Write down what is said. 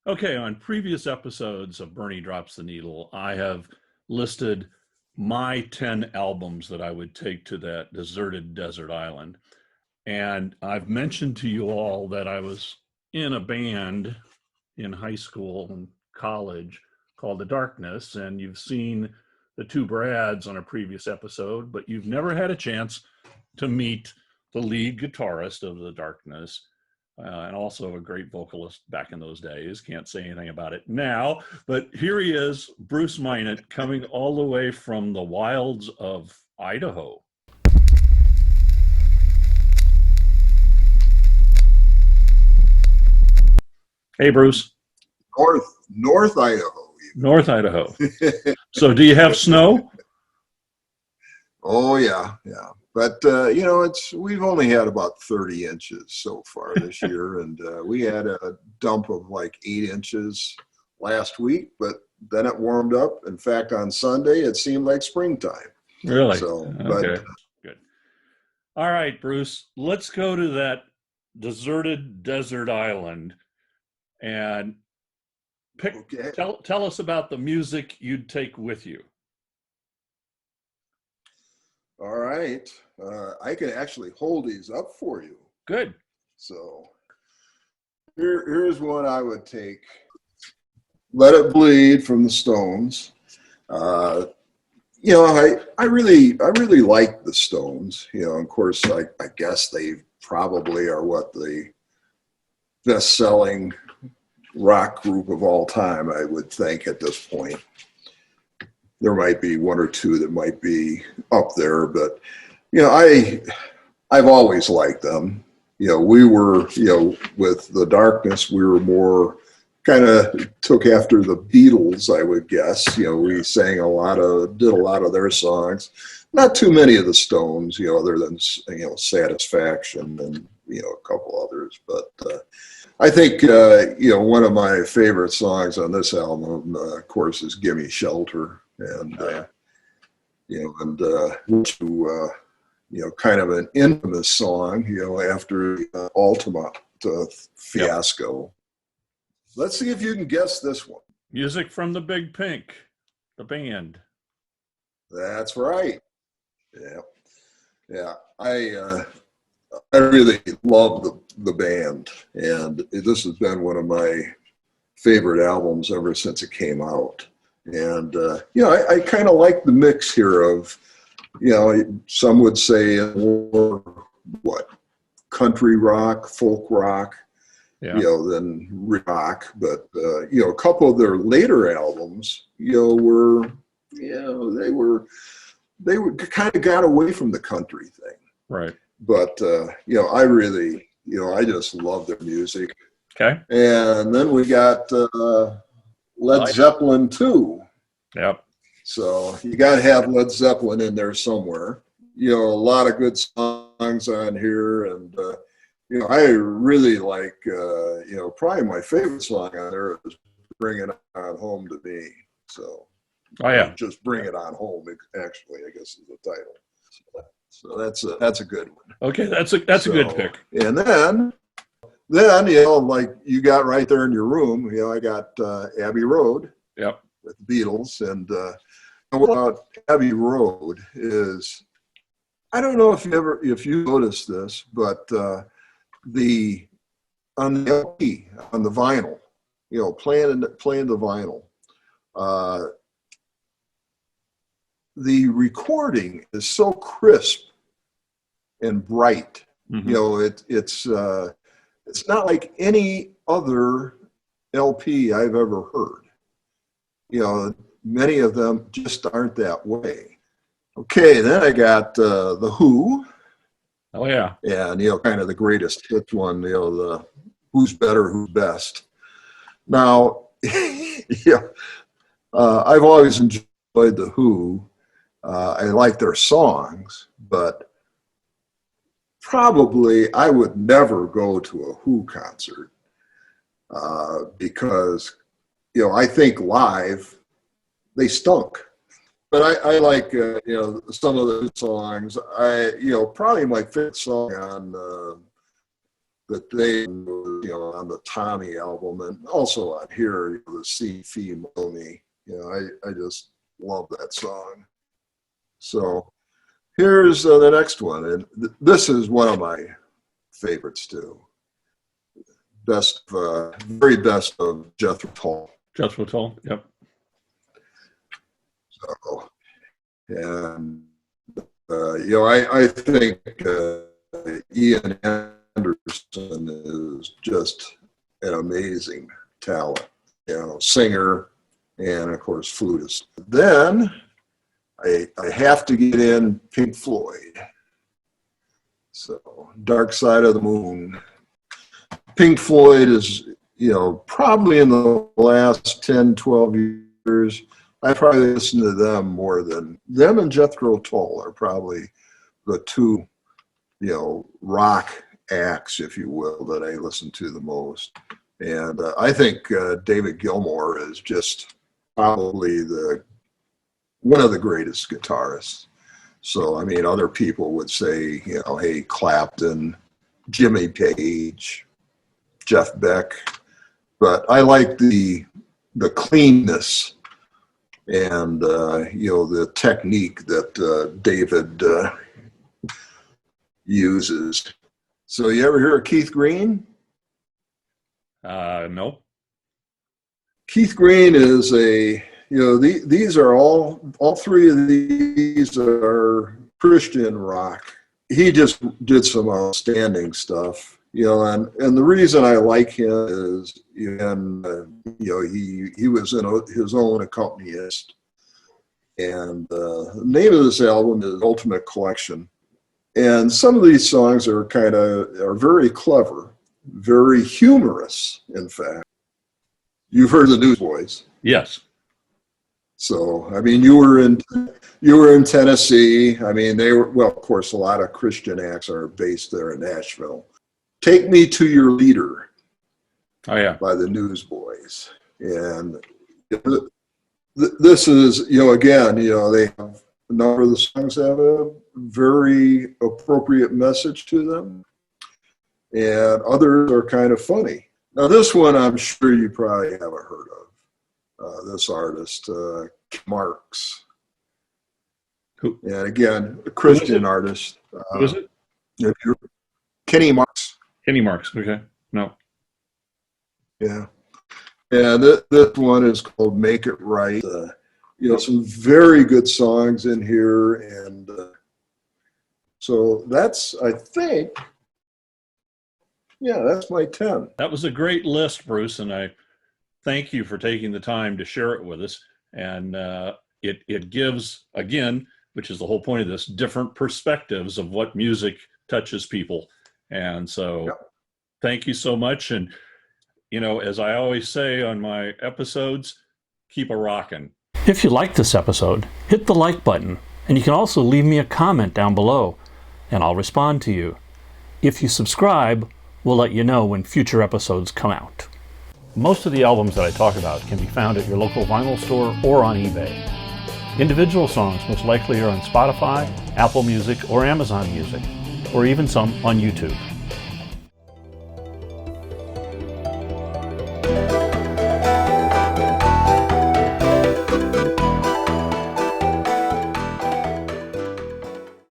Okay, on previous episodes of Bernie Drops the Needle, I have listed my 10 albums that I would take to that deserted desert island. And I've mentioned to you all that I was in a band in high school and college called The Darkness. And you've seen the two Brads on a previous episode, but you've never had a chance to meet the lead guitarist of The Darkness, and also a great vocalist back in those days. Can't say anything about it now, but here he is, Bruce Minot, coming all the way from the wilds of Idaho. Hey, Bruce. North Idaho. North Idaho. So, do you have snow? Oh yeah. But we've only had about 30 inches so far this year, and we had a dump of like 8 inches last week. But then it warmed up. In fact, on Sunday it seemed like springtime. Really? So, okay, good. All right, Bruce. Let's go to that deserted desert island and okay. tell us about the music you'd take with you. All right. I can actually hold these up for you. Good. So here's one I would take. Let It Bleed from the Stones. I really like the Stones. Of course, I guess they probably are what the best-selling rock group of all time, I would think at this point. There might be one or two that might be up there, but I've always liked them. We were, with The Darkness, we were more kind of took after the Beatles, I would guess. We did a lot of their songs. Not too many of the Stones, other than Satisfaction and a couple others. But I think one of my favorite songs on this album, of course, is "Gimme Shelter." And kind of an infamous song, after the Ultima fiasco. Yep. Let's see if you can guess this one. Music from the Big Pink, the band. That's right. Yeah. I really love the band, and this has been one of my favorite albums ever since it came out. And, I kind of like the mix here of, some would say more, country rock, folk rock, than rock. But, a couple of their later albums, they kind of got away from the country thing. Right. But, I really, I just love their music. Okay. And then we got, Led Zeppelin too. Yep. So you got to have Led Zeppelin in there somewhere. A lot of good songs on here, and I really like. Probably my favorite song on there is "Bring It On Home to Me." So, just "Bring It On Home." Actually, I guess is the title. So that's a good one. Okay, that's a good pick. And then like you got right there in your room, I got Abbey Road. Yep. With the Beatles. And about Abbey Road is, I don't know if you noticed this, but on the LP, on the vinyl, playing the vinyl, the recording is so crisp and bright. Mm-hmm. It's not like any other LP I've ever heard. Many of them just aren't that way. Okay, then I got the Who. Oh yeah. And kind of the greatest hits one. The Who's Better, Who's Best. Now, I've always enjoyed the Who. I like their songs, but probably I would never go to a Who concert because. I think live, they stunk. But I like, some of the songs. Probably my favorite song on that they, you know, on the Tommy album and also on here, you know, the C Fee Money. You know, I just love that song. So here's the next one, and this is one of my favorites too. Very best of Jethro Tull. Jethro Tull, yep. So, and you know, I think Ian Anderson is just an amazing talent. You know, singer and of course flutist. Then I have to get in Pink Floyd. So Dark Side of the Moon. Pink Floyd is, you know, probably in the last 10, 12 years, I probably listen to them more than them, and Jethro Tull are probably the two, you know, rock acts, if you will, that I listen to the most. And I think David Gilmour is just probably one of the greatest guitarists. So, I mean, other people would say, you know, hey, Clapton, Jimmy Page, Jeff Beck, but I like the cleanness and you know, the technique that David uses. So you ever hear of Keith Green? No. Keith Green is you know, these are all three of these are Christian rock. He just did some outstanding stuff. You know, and the reason I like him is, you know, he was his own accompanist, and the name of this album is Ultimate Collection, and some of these songs are very clever, very humorous. In fact, you've heard the Newsboys. Yes. So I mean, you were in Tennessee. I mean, they were, well, of course, a lot of Christian acts are based there in Nashville. Take Me to Your Leader. Oh, yeah. By the Newsboys. And this is, you know, again, you know, they have a number of the songs have a very appropriate message to them, and others are kind of funny. Now, this one I'm sure you probably haven't heard of. This artist, Marks. Who? And again, a Christian artist. Who is it? Kenny Marks. Kenny Marks. Okay. No. Yeah. And this one is called Make It Right. You know, some very good songs in here. And so that's, I think, yeah, that's my 10. That was a great list, Bruce, and I thank you for taking the time to share it with us. And it gives, again, which is the whole point of this, different perspectives of what music touches people. And so Thank you so much. And, you know, as I always say on my episodes, keep a rockin'. If you like this episode, hit the like button, and you can also leave me a comment down below, and I'll respond to you. If you subscribe, we'll let you know when future episodes come out. Most of the albums that I talk about can be found at your local vinyl store or on eBay. Individual songs most likely are on Spotify, Apple Music, or Amazon Music, or even some on YouTube.